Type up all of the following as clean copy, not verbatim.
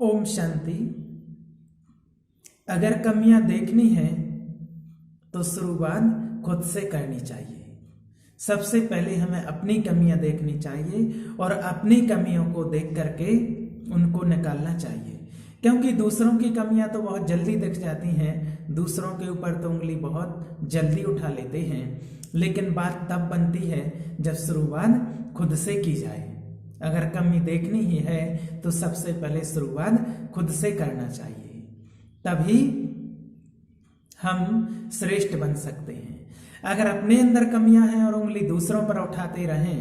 ओम शांति। अगर कमियां देखनी है तो शुरुआत खुद से करनी चाहिए। सबसे पहले हमें अपनी कमियां देखनी चाहिए और अपनी कमियों को देख करके उनको निकालना चाहिए, क्योंकि दूसरों की कमियां तो बहुत जल्दी दिख जाती हैं, दूसरों के ऊपर तो उंगली बहुत जल्दी उठा लेते हैं, लेकिन बात तब बनती है जब शुरुआत खुद से की जाए। अगर कमी देखनी ही है तो सबसे पहले शुरुआत खुद से करना चाहिए, तभी हम श्रेष्ठ बन सकते हैं। अगर अपने अंदर कमियां हैं और उंगली दूसरों पर उठाते रहें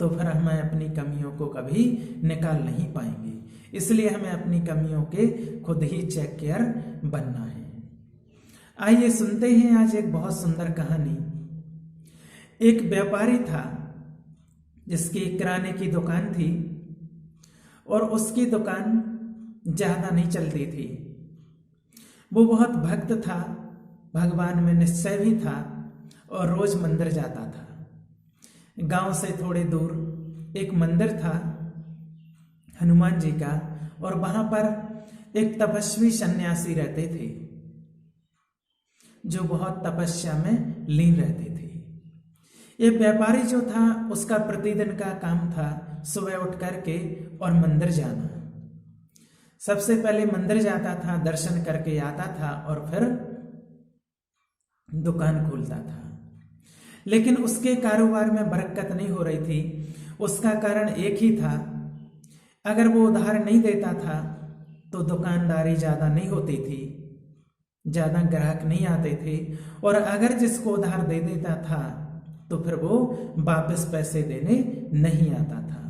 तो फिर हमें अपनी कमियों को कभी निकाल नहीं पाएंगे। इसलिए हमें अपनी कमियों के खुद ही चेक केयर बनना है। आइए सुनते हैं आज एक बहुत सुंदर कहानी। एक व्यापारी था जिसकी किराने की दुकान थी और उसकी दुकान ज्यादा नहीं चलती थी। वो बहुत भक्त था, भगवान में निश्चय भी था और रोज मंदिर जाता था। गांव से थोड़े दूर एक मंदिर था हनुमान जी का, और वहां पर एक तपस्वी सन्यासी रहते थे जो बहुत तपस्या में लीन रहते थे। ये व्यापारी जो था उसका प्रतिदिन का काम था सुबह उठ करके और मंदिर जाना। सबसे पहले मंदिर जाता था, दर्शन करके आता था और फिर दुकान खोलता था। लेकिन उसके कारोबार में बरकत नहीं हो रही थी। उसका कारण एक ही था, अगर वो उधार नहीं देता था तो दुकानदारी ज्यादा नहीं होती थी, ज्यादा ग्राहक नहीं आते थे, और अगर जिसको उधार दे देता था तो फिर वो वापस पैसे देने नहीं आता था।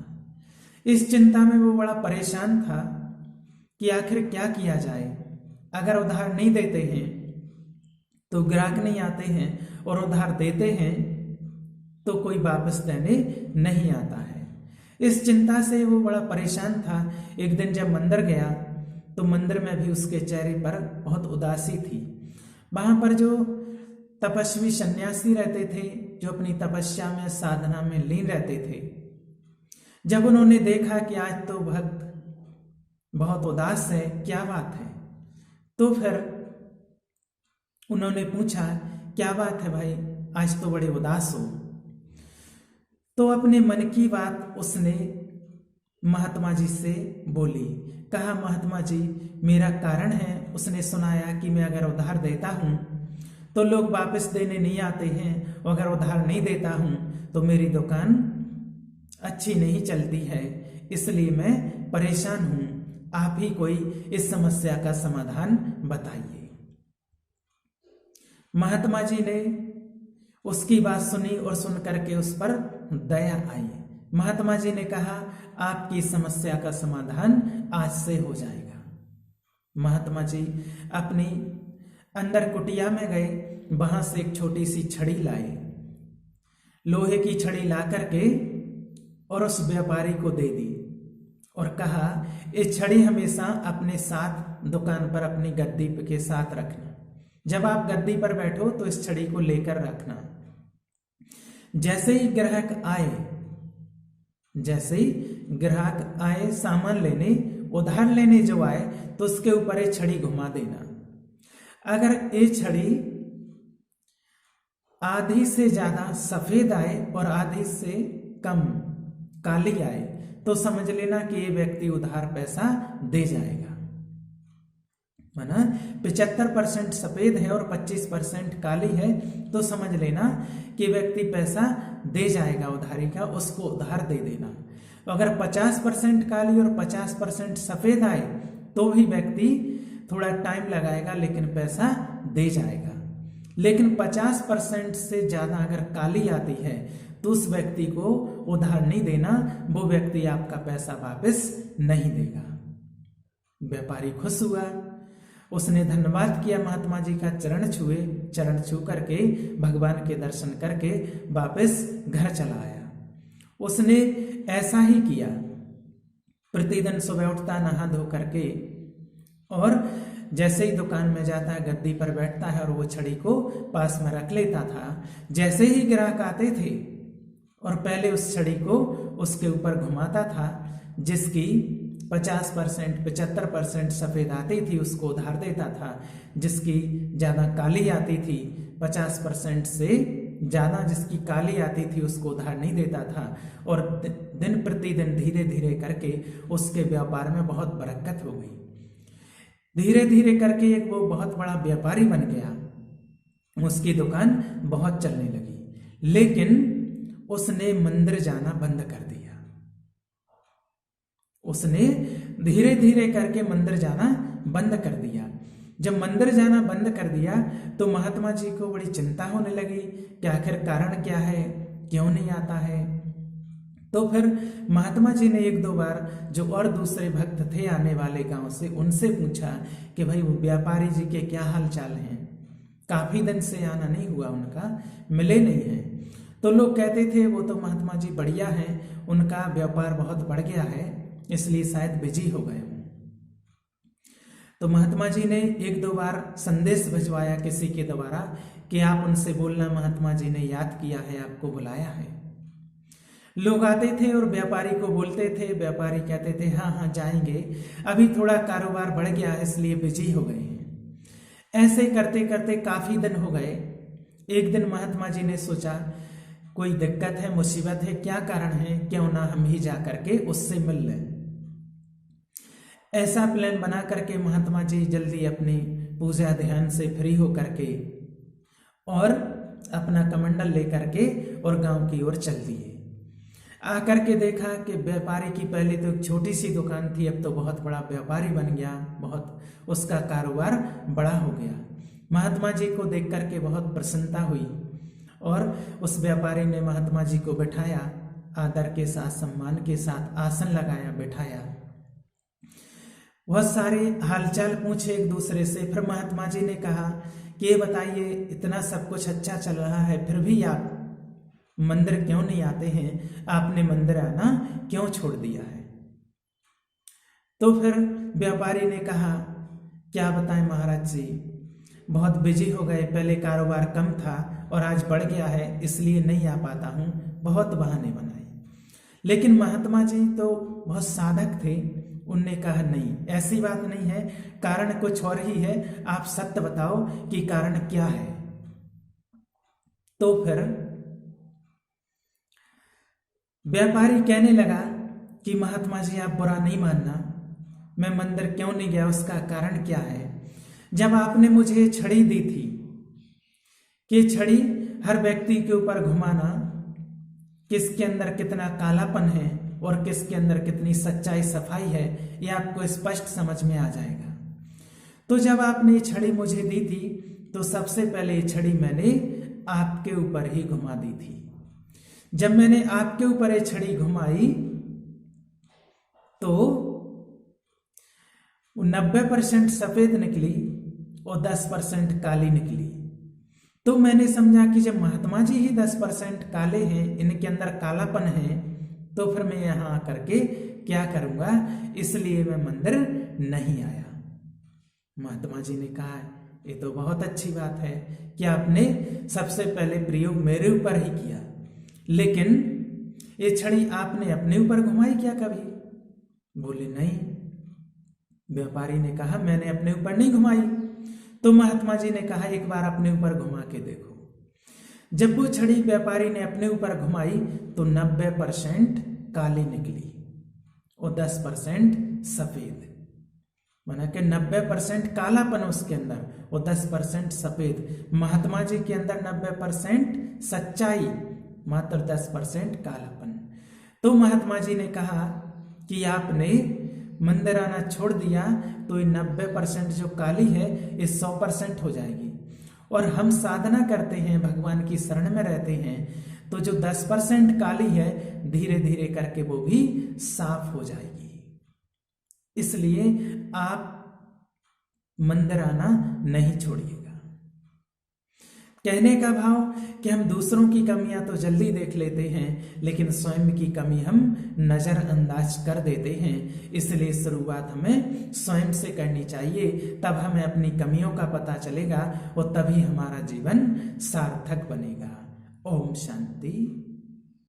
इस चिंता में वो बड़ा परेशान था कि आखिर क्या किया जाए। अगर उधार नहीं देते हैं तो ग्राहक नहीं आते हैं, और उधार देते हैं तो कोई वापस देने नहीं आता है। इस चिंता से वो बड़ा परेशान था। एक दिन जब मंदिर गया तो मंदिर में भी उसके चेहरे पर बहुत उदासी थी। वहां पर जो तपस्वी सन्यासी रहते थे, जो अपनी तपस्या में साधना में लीन रहते थे, जब उन्होंने देखा कि आज तो भक्त बहुत उदास है, क्या बात है, तो फिर उन्होंने पूछा, क्या बात है भाई, आज तो बड़े उदास हो। तो अपने मन की बात उसने महात्मा जी से बोली। कहा, महात्मा जी मेरा कारण है। उसने सुनाया कि मैं अगर उधार देता हूं तो लोग वापस देने नहीं आते हैं, और अगर उधार नहीं देता हूं तो मेरी दुकान अच्छी नहीं चलती है, इसलिए मैं परेशान हूं। आप ही कोई इस समस्या का समाधान बताइए। महात्मा जी ने उसकी बात सुनी और सुन करके उस पर दया आई। महात्मा जी ने कहा, आपकी समस्या का समाधान आज से हो जाएगा। महात्मा जी अपनी अंदर कुटिया में गए, वहां से एक छोटी सी छड़ी लाए, लोहे की छड़ी ला करके और उस व्यापारी को दे दी और कहा, ये छड़ी हमेशा अपने साथ दुकान पर अपनी गद्दी के साथ रखना। जब आप गद्दी पर बैठो तो इस छड़ी को लेकर रखना। जैसे ही ग्राहक आए सामान लेने, उधार लेने जो आए, तो उसके ऊपर ये छड़ी घुमा देना। अगर ये छड़ी आधी से ज्यादा सफेद आए और आधी से कम काली आए तो समझ लेना कि ये व्यक्ति उधार पैसा दे जाएगा। माना 75% सफेद है और 25% काली है तो समझ लेना कि व्यक्ति पैसा दे जाएगा उधारी का, उसको उधार दे देना। अगर 50% काली और 50% सफेद आए तो भी व्यक्ति थोड़ा टाइम लगाएगा लेकिन पैसा दे जाएगा। लेकिन 50% से ज्यादा अगर काली आती है तो उस व्यक्ति को उधार नहीं देना, वो व्यक्ति आपका पैसा वापस नहीं देगा। व्यापारी खुश हुआ, उसने धन्यवाद किया महात्मा जी का, चरण छू करके भगवान के दर्शन करके वापस घर चला आया। उसने ऐसा ही किया, प्रतिदिन सुबह उठता, नहा धो करके, और जैसे ही दुकान में जाता है गद्दी पर बैठता है और वो छड़ी को पास में रख लेता था। जैसे ही ग्राहक आते थे और पहले उस छड़ी को उसके ऊपर घुमाता था जिसकी 50%, 75% सफ़ेद आती थी उसको उधार देता था, जिसकी ज़्यादा काली आती थी 50% से ज़्यादा जिसकी काली आती थी उसको उधार नहीं देता था। और दिन प्रतिदिन धीरे धीरे करके उसके व्यापार में बहुत बरकत हो गई। धीरे धीरे करके एक वो बहुत बड़ा व्यापारी बन गया, उसकी दुकान बहुत चलने लगी। लेकिन उसने मंदिर जाना बंद कर दिया। उसने धीरे धीरे करके मंदिर जाना बंद कर दिया। जब मंदिर जाना बंद कर दिया तो महात्मा जी को बड़ी चिंता होने लगी कि आखिर कारण क्या है, क्यों नहीं आता है। तो फिर महात्मा जी ने एक दो बार जो और दूसरे भक्त थे आने वाले गांव से, उनसे पूछा कि भाई वो व्यापारी जी के क्या हाल चाल हैं, काफी दिन से आना नहीं हुआ उनका, मिले नहीं हैं। तो लोग कहते थे वो तो महात्मा जी बढ़िया हैं, उनका व्यापार बहुत बढ़ गया है, इसलिए शायद बिजी हो गए। तो महात्मा जी ने एक दो बार संदेश भिजवाया किसी के द्वारा कि आप उनसे बोलना महात्मा जी ने याद किया है, आपको बुलाया है। लोग आते थे और व्यापारी को बोलते थे, व्यापारी कहते थे हाँ हाँ जाएंगे, अभी थोड़ा कारोबार बढ़ गया है इसलिए बिजी हो गए हैं। ऐसे करते करते काफी दिन हो गए। एक दिन महात्मा जी ने सोचा कोई दिक्कत है, मुसीबत है, क्या कारण है, क्यों ना हम ही जा करके उससे मिल लें। ऐसा प्लान बना करके महात्मा जी जल्दी अपनी पूजा ध्यान से फ्री हो करके और अपना कमंडल लेकर के और गांव की ओर चल दिए। आकर के देखा कि व्यापारी की पहले तो एक छोटी सी दुकान थी, अब तो बहुत बड़ा व्यापारी बन गया, बहुत उसका कारोबार बड़ा हो गया। महात्मा जी को देख करके बहुत प्रसन्नता हुई और उस व्यापारी ने महात्मा जी को बिठाया, आदर के साथ सम्मान के साथ आसन लगाया, बिठाया, बहुत सारे हालचाल पूछे एक दूसरे से। फिर महात्मा जी ने कहा कि ये बताइए इतना सब कुछ अच्छा चल रहा है फिर भी आप मंदिर क्यों नहीं आते हैं, आपने मंदिर आना क्यों छोड़ दिया है। तो फिर व्यापारी ने कहा क्या बताएं महाराज जी, बहुत बिजी हो गए, पहले कारोबार कम था और आज बढ़ गया है इसलिए नहीं आ पाता हूँ, बहुत बहाने बनाए। लेकिन महात्मा जी तो बहुत साधक थे, उनने कहा नहीं ऐसी बात नहीं है, कारण कुछ और ही है, आप सत्य बताओ कि कारण क्या है। तो फिर व्यापारी कहने लगा कि महात्मा जी आप बुरा नहीं मानना, मैं मंदिर क्यों नहीं गया उसका कारण क्या है। जब आपने मुझे छड़ी दी थी कि छड़ी हर व्यक्ति के ऊपर घुमाना, किसके अंदर कितना कालापन है और किसके अंदर कितनी सच्चाई सफाई है ये आपको स्पष्ट समझ में आ जाएगा। तो जब आपने छड़ी मुझे दी थी तो सबसे पहले ये छड़ी मैंने आपके ऊपर ही घुमा दी थी। जब मैंने आपके ऊपर ये छड़ी घुमाई तो 90% सफेद निकली और 10% काली निकली। तो मैंने समझा कि जब महात्मा जी ही 10% काले हैं, इनके अंदर कालापन है, तो फिर मैं यहां आकर के क्या करूंगा, इसलिए मैं मंदिर नहीं आया। महात्मा जी ने कहा ये तो बहुत अच्छी बात है कि आपने सबसे पहले प्रयोग मेरे ऊपर ही किया, लेकिन ये छड़ी आपने अपने ऊपर घुमाई क्या कभी? बोले नहीं। व्यापारी ने कहा मैंने अपने ऊपर नहीं घुमाई। तो महात्मा जी ने कहा एक बार अपने ऊपर घुमा के देखो। जब वो छड़ी व्यापारी ने अपने ऊपर घुमाई तो 90% काली निकली और 10% सफेद, माना कि 90% कालापन उसके अंदर और 10% सफेद। महात्मा जी के अंदर 90% सच्चाई, मात्र 10% कालापन। तो महात्मा जी ने कहा कि आपने मंदिर आना छोड़ दिया तो ये 90% जो काली है ये 100% हो जाएगी, और हम साधना करते हैं, भगवान की शरण में रहते हैं, तो जो 10% काली है धीरे धीरे करके वो भी साफ हो जाएगी। इसलिए आप मंदिर आना नहीं छोड़िएगा। कहने का भाव कि हम दूसरों की कमियां तो जल्दी देख लेते हैं, लेकिन स्वयं की कमी हम नजरअंदाज कर देते हैं। इसलिए शुरुआत हमें स्वयं से करनी चाहिए, तब हमें अपनी कमियों का पता चलेगा और तभी हमारा जीवन सार्थक बनेगा। ओम शांति।